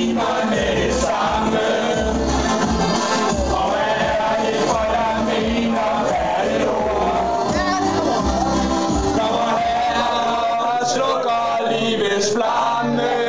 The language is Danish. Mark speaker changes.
Speaker 1: timer med det samme. Og hvad er det for der mener hvert ord? Kommer her og slukker livets flamme.